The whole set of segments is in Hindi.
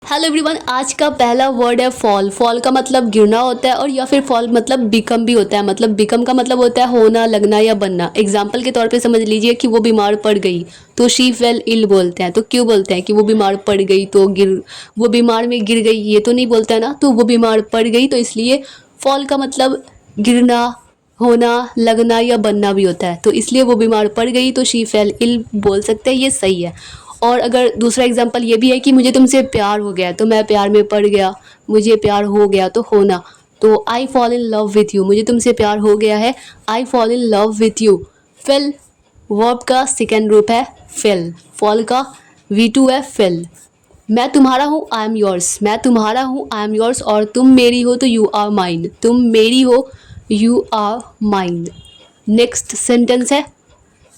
हेलो एवरीवन, आज का पहला वर्ड है फॉल। फॉल का मतलब गिरना होता है और या फिर फॉल मतलब बिकम भी होता है। मतलब बिकम का मतलब होता है होना, लगना या बनना। एग्जाम्पल के तौर पे समझ लीजिए कि वो बीमार पड़ गई तो शी फेल इल बोलते हैं। तो क्यों बोलते हैं कि वो बीमार पड़ गई तो वो बीमार में गिर गई, ये तो नहीं बोलते हैं ना। तो वो बीमार पड़ गई तो इसलिए फॉल का मतलब गिरना, होना, लगना या बनना भी होता है। तो इसलिए वो बीमार पड़ गई तो शी फेल इल बोल सकते हैं, ये सही है। और अगर दूसरा एग्जांपल ये भी है कि मुझे तुमसे प्यार हो गया तो मैं प्यार में पड़ गया, मुझे प्यार हो गया तो होना। तो I fall in love with you, मुझे तुमसे प्यार हो गया है, I fall in love with you. Fill verb का सेकेंड रूप है फिल, फॉल का V2 है फिल। मैं तुम्हारा हूँ, आई एम योर्स, मैं तुम्हारा हूँ, आई एम योर्स। और तुम मेरी हो तो यू आर माइन, तुम मेरी हो, you are mine. Next sentence है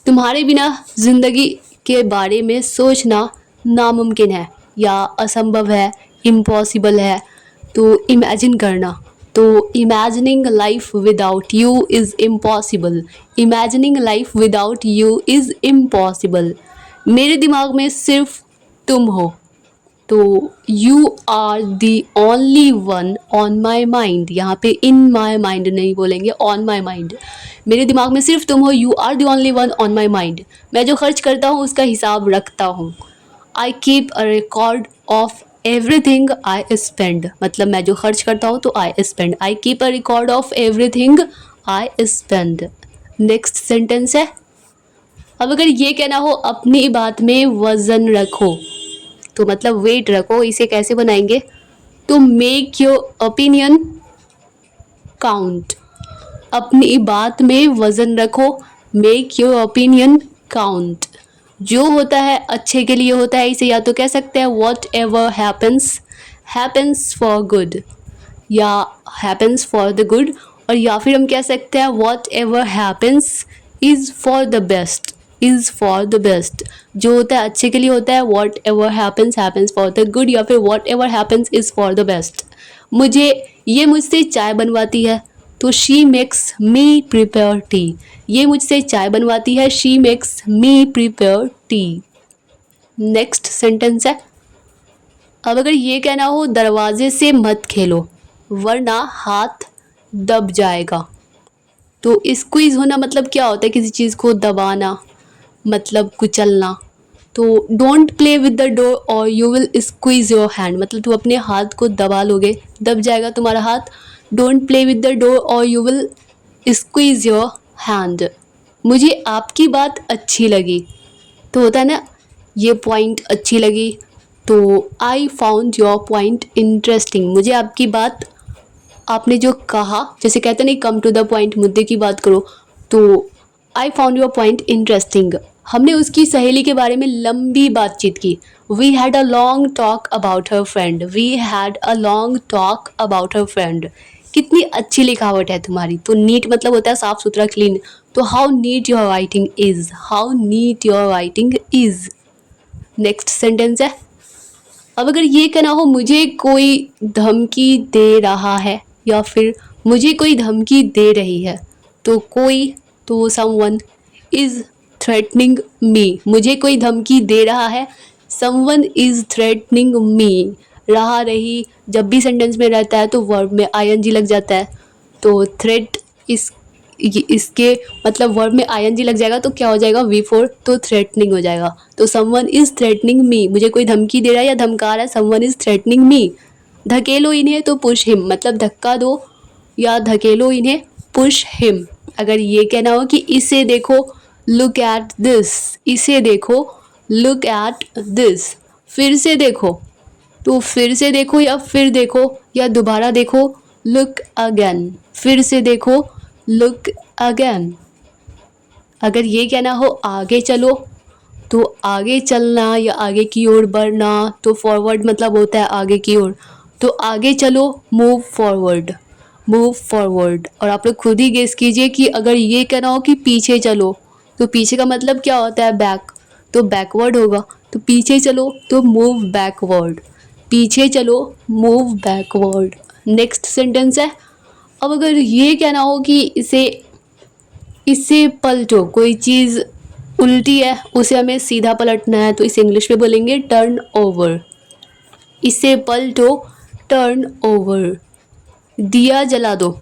तुम्हारे बिना जिंदगी के बारे में सोचना नामुमकिन है या असंभव है, इम्पॉसिबल है। तो इमेजिन करना, तो imagining life without you is impossible, imagining life without you is impossible. मेरे दिमाग में सिर्फ तुम हो, तो you are the only one on my mind. यहाँ पे इन माई माइंड नहीं बोलेंगे, ऑन माई माइंड। मेरे दिमाग में सिर्फ तुम हो, you are the only one on my mind. मैं जो खर्च करता हूँ उसका हिसाब रखता हूँ। I keep a record of everything I spend, मतलब मैं जो खर्च करता हूँ तो I spend. I keep a record of everything I spend. Next sentence है अब अगर ये कहना हो अपनी बात में वजन रखो, तो मतलब वेट रखो, इसे कैसे बनाएंगे? तो मेक योर ओपिनियन काउंट, अपनी बात में वजन रखो, मेक योर ओपिनियन काउंट। जो होता है अच्छे के लिए होता है, इसे या तो कह सकते हैं what ever happens, happens for good, या हैपन्स फॉर द गुड। और या फिर हम कह सकते हैं what ever happens is for the best, is for the best. जो होता है अच्छे के लिए होता है what ever happens, happens for the good, या फिर what ever happens is for the best. ये मुझसे चाय बनवाती है, तो she makes me prepare T. ये मुझसे चाय बनवाती है, she makes me prepare T. Next sentence है अब अगर ये कहना हो दरवाजे से मत खेलो वरना हाथ दब जाएगा, तो स्क्वीज होना मतलब क्या होता है? किसी चीज़ को दबाना, मतलब कुचलना। तो don't play with the door और you will squeeze your hand, मतलब तुम अपने हाथ को दबा लोगे, दब जाएगा तुम्हारा हाथ। Don't play with the door और you will squeeze your hand. मुझे आपकी बात अच्छी लगी, तो होता है ना ये पॉइंट अच्छी लगी, तो I found your point interesting. मुझे आपकी बात, आपने जो कहा, जैसे कहते नहीं कम टू द पॉइंट, मुद्दे की बात करो, तो I found your point interesting. हमने उसकी सहेली के बारे में लंबी बातचीत की, we had a long talk about her friend, we had a long talk about her friend. कितनी अच्छी लिखावट है तुम्हारी। तो नीट मतलब होता है साफ सुथरा, क्लीन। तो how neat your writing is, how neat your writing is. Next sentence है अब अगर ये कहना हो मुझे कोई धमकी दे रहा है या फिर मुझे कोई धमकी दे रही है, तो कोई, तो समवन इज़ थ्रेटनिंग मी, मुझे कोई धमकी दे रहा है, समवन इज़ थ्रेटनिंग मी। रहा रही जब भी सेंटेंस में रहता है तो वर्ब में आईएनजी लग जाता है, तो थ्रेट इसके मतलब वर्ब में आईएनजी लग जाएगा तो क्या हो जाएगा V4, तो थ्रेटनिंग हो जाएगा। तो समवन इज थ्रेटनिंग मी, मुझे कोई धमकी दे रहा है या धमका रहा है, समवन इज थ्रेटनिंग मी। धकेलो इन्हें, तो पुश हिम, मतलब धक्का दो या धकेलो इन्हें, पुश हिम। अगर ये कहना हो कि इसे देखो, लुक एट दिस, इसे देखो, लुक एट दिस। फिर से देखो, तो फिर से देखो या फिर देखो या दोबारा देखो, लुक अगेन, फिर से देखो, लुक अगेन। अगर ये कहना हो आगे चलो, तो आगे चलना या आगे की ओर बढ़ना, तो फॉरवर्ड मतलब होता है आगे की ओर, तो आगे चलो, मूव फॉरवर्ड, मूव फॉरवर्ड। और आप लोग खुद ही गेस कीजिए कि अगर ये कहना हो कि पीछे चलो, तो पीछे का मतलब क्या होता है? बैक, तो बैकवर्ड होगा। तो पीछे चलो तो मूव बैकवर्ड, पीछे चलो, मूव बैकवर्ड। नेक्स्ट सेंटेंस है अब अगर ये कहना हो कि इसे इसे पलटो, कोई चीज़ उल्टी है उसे हमें सीधा पलटना है, तो इसे इंग्लिश में बोलेंगे टर्न ओवर, इसे पलटो, टर्न ओवर। दिया जला दो।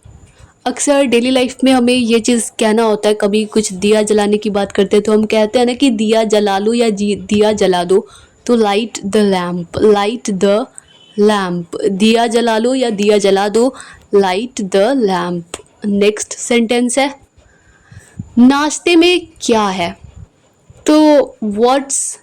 अक्सर डेली लाइफ में हमें ये चीज़ कहना होता है, कभी कुछ दिया जलाने की बात करते हैं तो हम कहते हैं ना कि दिया जला लो या दिया जला दो। तो light the lamp, light the lamp. दिया जला लो या दिया जला दो, light the lamp. Next sentence है, नाश्ते में क्या है। तो व्हाट्स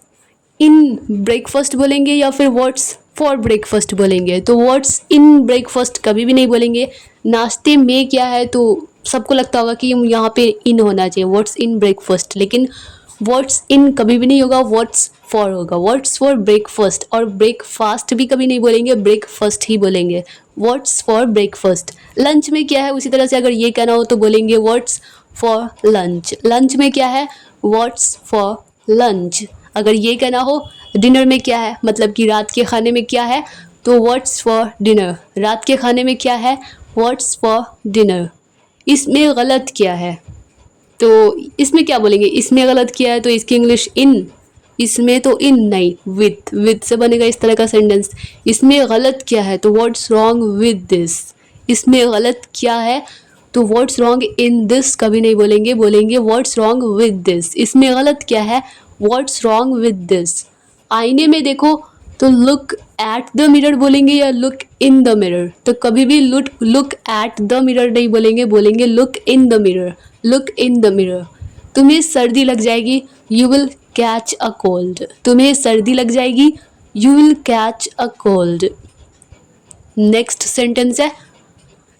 इन ब्रेकफास्ट बोलेंगे या फिर व्हाट्स फॉर ब्रेकफास्ट बोलेंगे। तो व्हाट्स इन ब्रेकफास्ट कभी भी नहीं बोलेंगे। नाश्ते में क्या है तो सबको लगता होगा कि यहाँ पे इन होना चाहिए, व्हाट्स इन ब्रेकफास्ट, लेकिन व्हाट्स इन कभी भी नहीं होगा, व्हाट्स फॉर होगा। व्हाट्स फॉर ब्रेकफास्ट, और ब्रेकफास्ट भी कभी नहीं बोलेंगे, ब्रेकफास्ट ही बोलेंगे। What's for breakfast. लंच में क्या है, उसी तरह से अगर ये कहना हो तो बोलेंगे व्हाट्स फॉर लंच। लंच में क्या है, व्हाट्स फॉर लंच। अगर ये कहना हो डिनर में क्या है, मतलब कि रात के खाने में क्या है, तो व्हाट्स फॉर डिनर। रात के खाने में क्या है, व्हाट्स फॉर डिनर। इसमें गलत क्या है, तो इसमें क्या बोलेंगे, इसमें गलत क्या है तो इसकी इंग्लिश इन। इसमें तो इन नहीं, विथ से बनेगा इस तरह का सेंटेंस। इसमें गलत क्या है तो व्हाट्स रॉन्ग विद दिस। इसमें गलत क्या है तो व्हाट्स रॉन्ग इन दिस कभी नहीं बोलेंगे, बोलेंगे व्हाट्स रॉन्ग विद दिस। इसमें गलत क्या है, व्हाट्स रॉन्ग विद दिस। आईने में देखो तो लुक एट द मिरर बोलेंगे या लुक इन द मिरर। तो कभी भी लुक एट द मिरर नहीं बोलेंगे, बोलेंगे look in the mirror, look in the mirror. तुम्हें सर्दी लग जाएगी, you will catch a cold. तुम्हें सर्दी लग जाएगी, you will catch a cold. Next sentence है,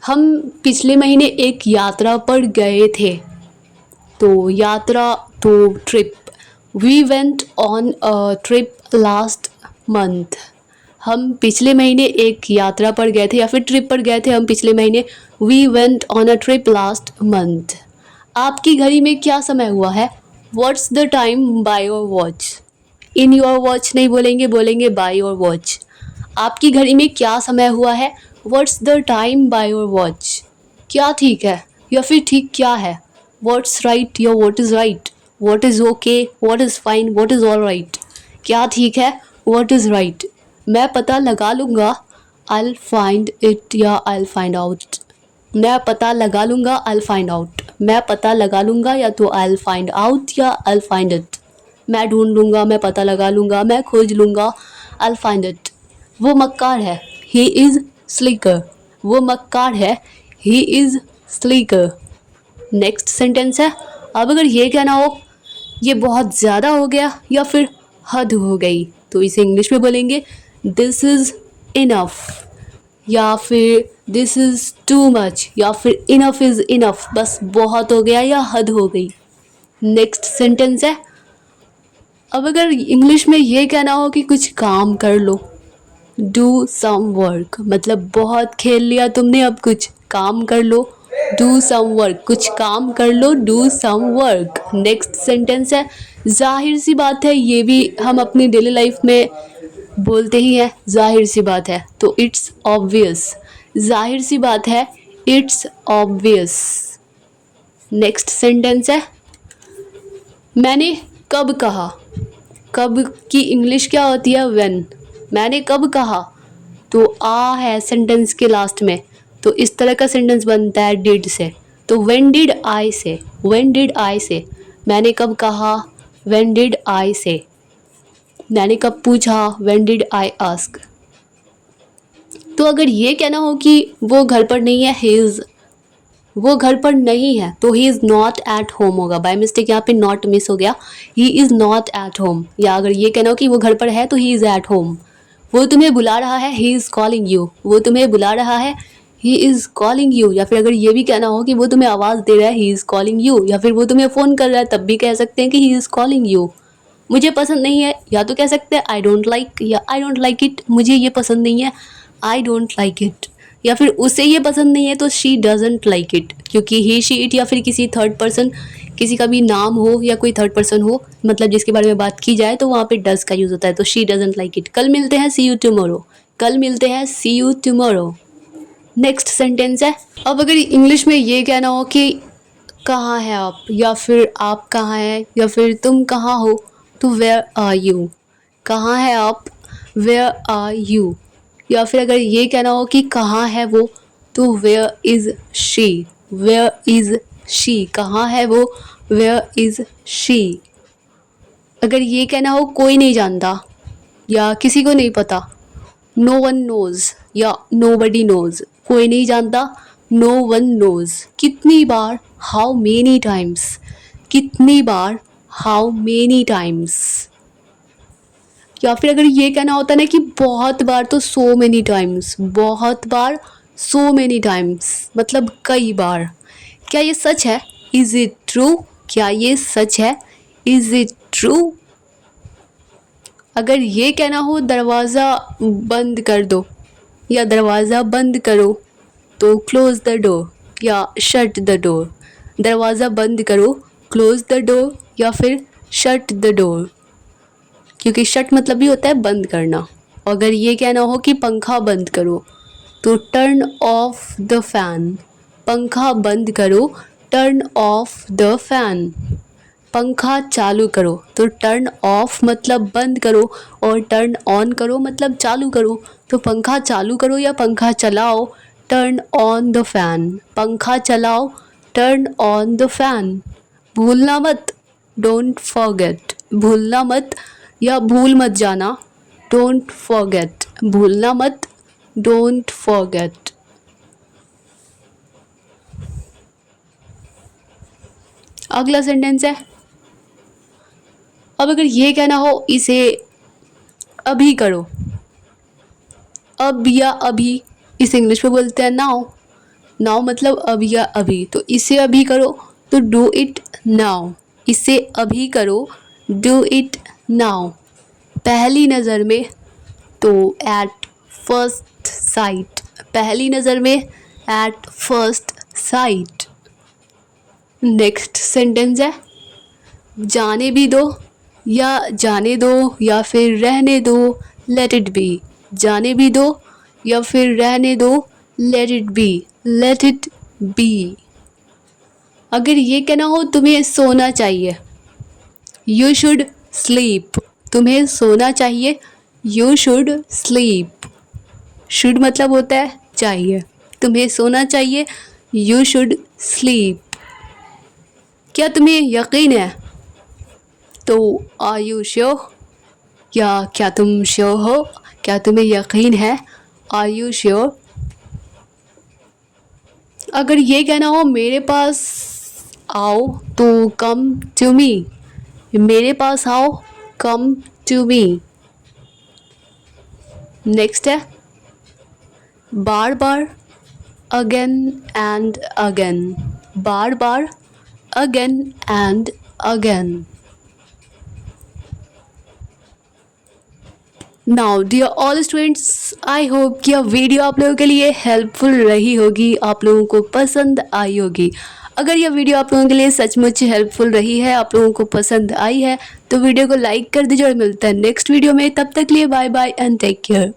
हम पिछले महीने एक यात्रा पर गए थे। तो यात्रा तो trip, we went on a trip last month. हम पिछले महीने एक यात्रा पर गए थे या फिर ट्रिप पर गए थे हम पिछले महीने, we went on a trip last month. आपकी घड़ी में क्या समय हुआ है, what's the time by your watch. In your watch नहीं बोलेंगे, बोलेंगे बाय योर वॉच। आपकी घड़ी में क्या समय हुआ है, what's the time by your watch. क्या ठीक है या फिर ठीक क्या है, व्हाट्स राइट या what is right. What is okay, what is fine, what is all right. क्या ठीक है, व्हाट इज़ राइट। मैं पता लगा लूँगा, आई विल फाइंड इट या आई विल फाइंड आउट। मैं पता लगा लूँगा, आई विल फाइंड आउट। मैं पता लगा लूँगा या तो आई विल फाइंड आउट या आई विल फाइंड इट। मैं ढूंढ लूँगा, मैं पता लगा लूँगा, मैं खोज लूँगा, आई विल फाइंड इट। वो मक्कार है, ही इज़ स्लीकर। वो मक्कार है, he is slicker. Next sentence है, अब अगर ये कहना हो ये बहुत ज़्यादा हो गया या फिर हद हो गई, तो इसे इंग्लिश में बोलेंगे दिस इज़ इनफ, या फिर दिस इज़ टू मच, या फिर इनफ इज़ इनफ, बस बहुत हो गया या हद हो गई। नेक्स्ट सेंटेंस है, अब अगर इंग्लिश में ये कहना हो कि कुछ काम कर लो, डू सम वर्क, मतलब बहुत खेल लिया तुमने, अब कुछ काम कर लो, डू सम वर्क। कुछ काम कर लो, do some work. Next sentence है, जाहिर सी बात है, ये भी हम अपनी डेली लाइफ में बोलते ही हैं, जाहिर सी बात है, तो इट्स ऑब्वियस। जाहिर सी बात है, इट्स ऑब्वियस। नेक्स्ट सेंटेंस है, मैंने कब कहा। कब की इंग्लिश क्या होती है, व्हेन। मैंने कब कहा, तो आ है सेंटेंस के लास्ट में, तो इस तरह का सेंटेंस बनता है डिड से। तो व्हेन डिड आई से, व्हेन डिड आई से। मैंने कब कहा, व्हेन डिड आई से। मैंने कब पूछा, व्हेन डिड आई आस्क। तो अगर ये कहना हो कि वो घर पर नहीं है, ही इज़, वो घर पर नहीं है, तो he is not at home होगा। बाय मिस्टेक यहाँ पे नॉट मिस हो गया, he is not at home. या अगर ये कहना हो कि वो घर पर है तो ही इज़ एट होम। वो तुम्हें बुला रहा है, ही इज़ कॉलिंग यू। वो तुम्हें बुला रहा है, ही इज़ कॉलिंग यू। या फिर अगर ये भी कहना हो कि वो तुम्हें आवाज़ दे रहा है, ही इज़ कॉलिंग यू। या फिर वो तुम्हें फ़ोन कर रहा है, तब भी कह सकते हैं कि ही इज़ कॉलिंग यू। मुझे पसंद नहीं है, या तो कह सकते हैं आई डोंट लाइक, या आई डोंट लाइक इट, मुझे ये पसंद नहीं है, आई डोंट लाइक इट। या फिर उसे ये पसंद नहीं है तो शी डजंट लाइक इट, क्योंकि ही शी इट या फिर किसी थर्ड पर्सन, किसी का भी नाम हो या कोई थर्ड पर्सन हो, मतलब जिसके बारे में बात की जाए, तो वहाँ पे डज का यूज़ होता है। तो शी डजंट लाइक इट। कल मिलते हैं, सी यू टुमारो। कल मिलते हैं, सी यू टुमारो। नेक्स्ट सेंटेंस है, अब अगर इंग्लिश में ये कहना हो कि कहाँ है आप, या फिर आप कहाँ हैं, या फिर तुम कहाँ हो, तो वेयर आर यू। कहाँ है आप, वेयर आर यू। या फिर अगर ये कहना हो कि कहाँ है वो, तो where is she, where is she, कहाँ है वो, वेयर इज़ शी। अगर ये कहना हो कोई नहीं जानता या किसी को नहीं पता, नो वन नोज़ या नो बडी नोज़, कोई नहीं जानता, नो वन नोज़। कितनी बार, हाउ मेनी टाइम्स, कितनी बार, हाउ मेनी टाइम्स। या फिर अगर ये कहना होता ना कि बहुत बार, तो सो मेनी टाइम्स, बहुत बार, सो मेनी टाइम्स, मतलब कई बार। क्या ये सच है, इज़ इट ट्रू, क्या ये सच है, इज़ इट ट्रू। अगर ये कहना हो दरवाज़ा बंद कर दो या दरवाज़ा बंद करो, तो क्लोज़ द डोर या शट द डोर। दरवाज़ा बंद करो, क्लोज़ द डोर या फिर शट द डोर, क्योंकि शट मतलब भी होता है बंद करना। अगर ये कहना हो कि पंखा बंद करो, तो टर्न ऑफ द फैन, पंखा बंद करो, टर्न ऑफ द फैन। पंखा चालू करो, तो टर्न ऑफ मतलब बंद करो और टर्न ऑन करो मतलब चालू करो। तो पंखा चालू करो या पंखा चलाओ, टर्न ऑन द फैन, पंखा चलाओ, टर्न ऑन द फैन। भूलना मत, डोंट फॉरगेट, भूलना मत या भूल मत जाना, डोंट फॉरगेट, भूलना मत, डोंट फॉरगेट। अगला सेंटेंस है, अब अगर ये कहना हो इसे अभी करो, अब या अभी, इसे इंग्लिश में बोलते हैं नाउ, नाउ मतलब अब या अभी, तो इसे अभी करो, तो डू इट नाउ, इसे अभी करो, डू इट नाउ। पहली नज़र में, तो एट फर्स्ट साइट, पहली नज़र में, at first sight. Next sentence है, जाने भी दो या फिर रहने दो, लेट इट बी, जाने भी दो या फिर रहने दो, let it be, let it be. अगर ये कहना हो तुम्हें सोना चाहिए, यू शुड स्लीप, तुम्हें सोना चाहिए, यू शुड स्लीप। शुड मतलब होता है चाहिए, तुम्हें सोना चाहिए, यू शुड स्लीप। क्या तुम्हें यकीन है, तो आर यू श्योर, या क्या तुम श्योर हो, क्या तुम्हें यकीन है, आर यू श्योर। अगर ये कहना हो मेरे पास आओ, तो कम टू मी, मेरे पास आओ, कम टू मी। नेक्स्ट है, बार बार, अगेन एंड अगेन, बार बार, again and again. Now dear all students, I hope कि यह वीडियो आप लोगों के लिए हेल्पफुल रही होगी, आप लोगों को पसंद आई होगी। अगर यह वीडियो आप लोगों के लिए सचमुच हेल्पफुल रही है, आप लोगों को पसंद आई है, तो वीडियो को लाइक कर दीजिए और मिलता है नेक्स्ट वीडियो में। तब तक के लिए bye bye and take care.